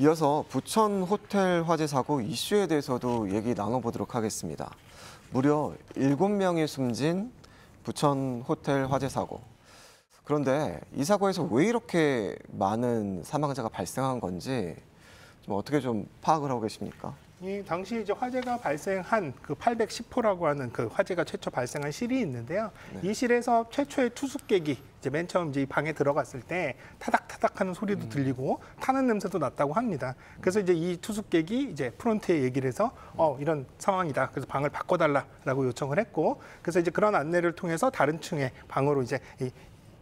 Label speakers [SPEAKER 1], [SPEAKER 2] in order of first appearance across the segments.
[SPEAKER 1] 이어서 부천 호텔 화재 사고 이슈에 대해서도 얘기 나눠보도록 하겠습니다. 무려 7명이 숨진 부천 호텔 화재 사고. 그런데 이 사고에서 왜 이렇게 많은 사망자가 발생한 건지 좀 어떻게 좀 파악을 하고 계십니까?
[SPEAKER 2] 이 당시 이제 화재가 발생한 그 810호라고 하는 그 화재가 최초 발생한 실이 있는데요. 이 실에서 최초의 투숙객이 이제 맨 처음 이제 이 방에 들어갔을 때 타닥타닥하는 소리도 들리고 타는 냄새도 났다고 합니다. 그래서 이제 이 투숙객이 이제 프론트에 얘기를 해서 이런 상황이다. 그래서 방을 바꿔달라라고 요청을 했고, 그래서 이제 그런 안내를 통해서 다른 층의 방으로 이제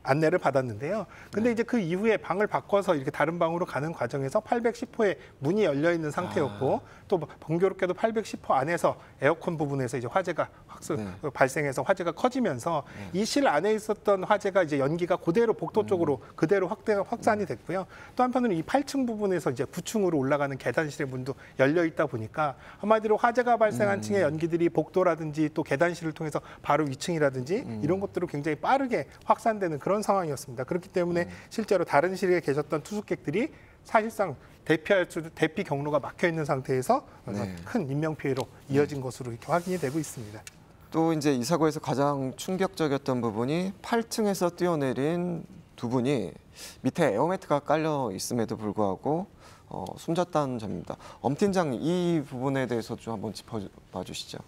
[SPEAKER 2] 안내를 받았는데요. 근데 이제 그 이후에 방을 바꿔서 이렇게 다른 방으로 가는 과정에서 810호에 문이 열려 있는 상태였고, 또 번거롭게도 810호 안에서 에어컨 부분에서 이제 화재가 발생해서 화재가 커지면서 이 실 안에 있었던 화재가 이제 연기가 그대로 복도 쪽으로 그대로 확산이 됐고요. 또 한편으로 이 8층 부분에서 이제 9층으로 올라가는 계단실의 문도 열려 있다 보니까 한마디로 화재가 발생한 층의 연기들이 복도라든지 또 계단실을 통해서 바로 2층이라든지 이런 것들로 굉장히 빠르게 확산되는 그런 상황이었습니다. 그렇기 때문에 실제로 다른 실에 계셨던 투숙객들이 사실상 대피 경로가 막혀 있는 상태에서 큰 인명 피해로 이어진 것으로 이렇게 확인이 되고 있습니다.
[SPEAKER 1] 또 이제 이 사고에서 가장 충격적이었던 부분이 8층에서 뛰어내린 두 분이 밑에 에어매트가 깔려 있음에도 불구하고 숨졌다는 점입니다. 엄 팀장, 이 부분에 대해서 좀 한번 짚어봐 주시죠.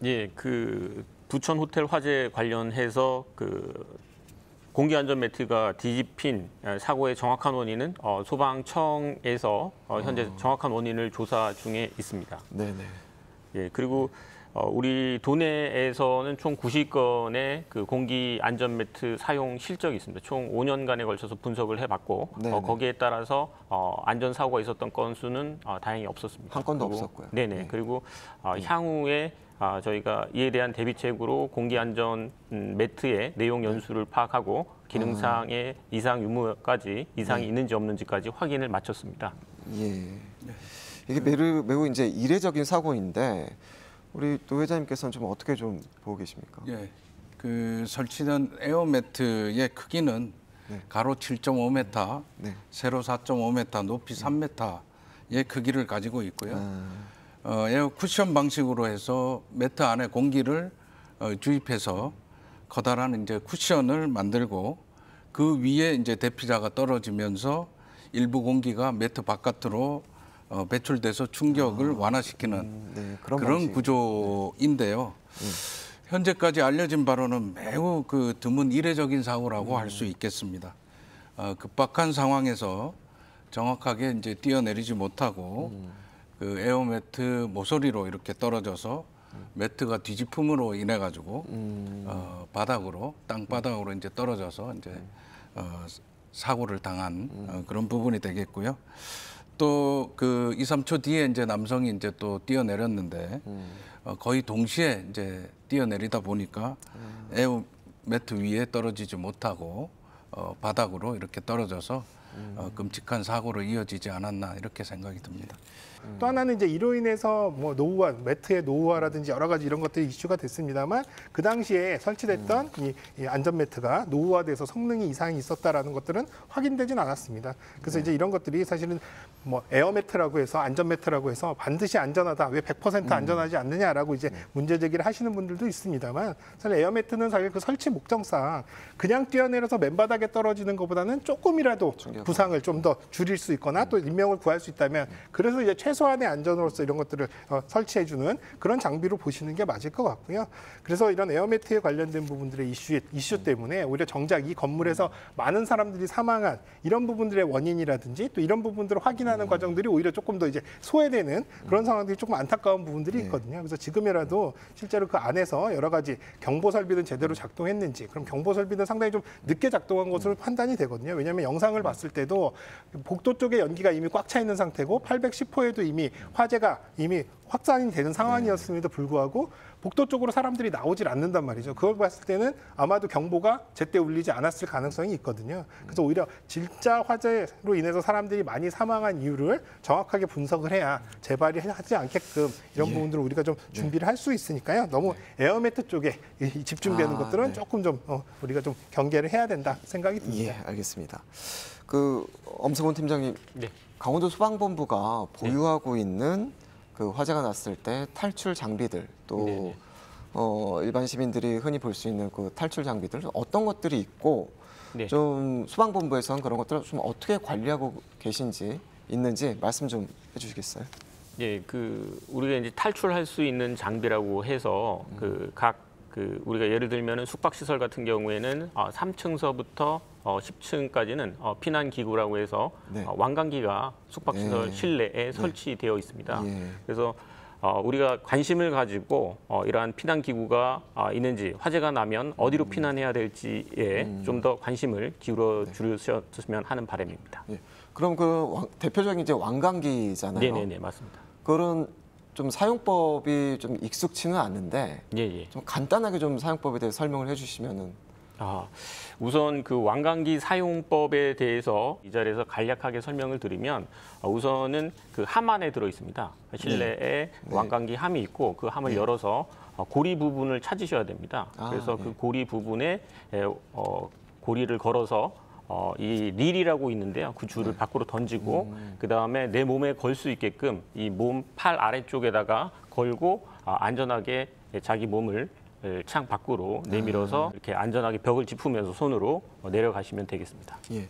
[SPEAKER 3] 예, 그 부천 호텔 화재 관련해서 그 공기 안전 매트가 뒤집힌 사고의 정확한 원인은 소방청에서 현재 정확한 원인을 조사 중에 있습니다.
[SPEAKER 1] 네네.
[SPEAKER 3] 예, 그리고 우리 도내에서는 총 90건의 그 공기 안전 매트 사용 실적이 있습니다. 총 5년간에 걸쳐서 분석을 해봤고 거기에 따라서 안전 사고가 있었던 건수는 다행히 없었습니다.
[SPEAKER 1] 한 건도 없었고요.
[SPEAKER 3] 네네. 그리고 향후에 저희가 이에 대한 대비책으로 공기안전 매트의 내용 연수를 파악하고 기능상의 이상 유무까지 이상이 있는지 없는지까지 확인을 마쳤습니다.
[SPEAKER 1] 예. 이게 매우 이제 이례적인 사고인데 우리 노 회장님께서는 좀 어떻게 좀 보고 계십니까?
[SPEAKER 4] 예. 그 설치된 에어매트의 크기는 가로 7.5m, 세로 4.5m, 높이 3m의 크기를 가지고 있고요. 에어 쿠션 방식으로 해서 매트 안에 공기를 주입해서 커다란 이제 쿠션을 만들고 그 위에 이제 대피자가 떨어지면서 일부 공기가 매트 바깥으로 배출돼서 충격을 완화시키는 그런 구조인데요. 현재까지 알려진 바로는 매우 그 드문 이례적인 사고라고 할 수 있겠습니다. 급박한 상황에서 정확하게 이제 뛰어내리지 못하고 그 에어매트 모서리로 이렇게 떨어져서 매트가 뒤집힘으로 인해 가지고 바닥으로 땅바닥으로 이제 떨어져서 이제 사고를 당한 그런 부분이 되겠고요. 또 그 2, 3초 뒤에 이제 남성이 이제 또 뛰어내렸는데 거의 동시에 이제 뛰어내리다 보니까 에어매트 위에 떨어지지 못하고 바닥으로 이렇게 떨어져서 끔찍한 사고로 이어지지 않았나 이렇게 생각이 듭니다.
[SPEAKER 2] 또 하나는 이제 이로 인해서 뭐 노후화, 매트의 노후화라든지 여러 가지 이런 것들이 이슈가 됐습니다만 그 당시에 설치됐던 이 안전 매트가 노후화돼서 성능이 이상이 있었다라는 것들은 확인되진 않았습니다. 그래서 이제 이런 것들이 사실은 뭐 에어 매트라고 해서 안전 매트라고 해서 반드시 안전하다, 왜 100% 안전하지 않느냐라고 이제 문제 제기를 하시는 분들도 있습니다만 사실 에어 매트는 사실 그 설치 목적상 그냥 뛰어내려서 맨바닥에 떨어지는 것보다는 조금이라도 부상을 좀 더 줄일 수 있거나 또 인명을 구할 수 있다면 그래서 이제 최소한의 안전으로서 이런 것들을 설치해주는 그런 장비로 보시는 게 맞을 것 같고요. 그래서 이런 에어매트에 관련된 부분들의 이슈 때문에 오히려 정작 이 건물에서 많은 사람들이 사망한 이런 부분들의 원인이라든지 또 이런 부분들을 확인하는 과정들이 오히려 조금 더 이제 소외되는 그런 상황들이 조금 안타까운 부분들이 있거든요. 그래서 지금이라도 실제로 그 안에서 여러 가지 경보 설비는 제대로 작동했는지, 그럼 경보 설비는 상당히 좀 늦게 작동한 것으로 판단이 되거든요. 왜냐하면 영상을 봤을 때도 복도 쪽에 연기가 이미 꽉 차 있는 상태고 810호에도 이미 화재가 이미 확산이 되는 상황이었음에도 불구하고 복도 쪽으로 사람들이 나오질 않는단 말이죠. 그걸 봤을 때는 아마도 경보가 제때 울리지 않았을 가능성이 있거든요. 그래서 오히려 진짜 화재로 인해서 사람들이 많이 사망한 이유를 정확하게 분석을 해야 재발이 하지 않게끔 이런 부분들을 우리가 좀 준비를 할 수 있으니까요. 너무 에어매트 쪽에 집중되는 것들은 조금 좀 우리가 좀 경계를 해야 된다 생각이 듭니다.
[SPEAKER 1] 예, 알겠습니다. 그 엄성훈 팀장님, 강원도 소방본부가 보유하고 있는 그 화재가 났을 때 탈출 장비들 또
[SPEAKER 3] 네네.
[SPEAKER 1] 일반 시민들이 흔히 볼 수 있는 그 탈출 장비들 어떤 것들이 있고
[SPEAKER 3] 네.
[SPEAKER 1] 좀 소방본부에서는 그런 것들을 좀 어떻게 관리하고 계신지 있는지 말씀 좀 해주시겠어요?
[SPEAKER 3] 예, 우리가 이제 탈출할 수 있는 장비라고 해서 우리가 예를 들면은 숙박시설 같은 경우에는 3층서부터 10층까지는 피난 기구라고 해서
[SPEAKER 1] 네.
[SPEAKER 3] 왕관기가 숙박시설
[SPEAKER 1] 네.
[SPEAKER 3] 실내에 설치되어 있습니다.
[SPEAKER 1] 예.
[SPEAKER 3] 그래서 우리가 관심을 가지고 이러한 피난 기구가 있는지 화재가 나면 어디로 피난해야 될지에 좀 더 관심을 기울여 주셨으면 하는 바람입니다.
[SPEAKER 1] 예. 그럼 대표적인 이제 왕관기잖아요.
[SPEAKER 3] 네네네 맞습니다.
[SPEAKER 1] 그런 좀 사용법이 좀 익숙치는 않는데
[SPEAKER 3] 예예.
[SPEAKER 1] 좀 간단하게 좀 사용법에 대해서 설명을 해주시면은.
[SPEAKER 3] 우선 그 왕관기 사용법에 대해서 이 자리에서 간략하게 설명을 드리면 우선은 그 함 안에 들어 있습니다. 실내에 왕관기 함이 있고 그 함을 열어서 고리 부분을 찾으셔야 됩니다. 그래서 그 고리 부분에 고리를 걸어서 이 릴이라고 있는데요. 그 줄을 밖으로 던지고 그 다음에 내 몸에 걸 수 있게끔 이 팔 아래쪽에다가 걸고 안전하게 자기 몸을 창 밖으로 내밀어서 이렇게 안전하게 벽을 짚으면서 손으로 내려가시면 되겠습니다.
[SPEAKER 1] 예.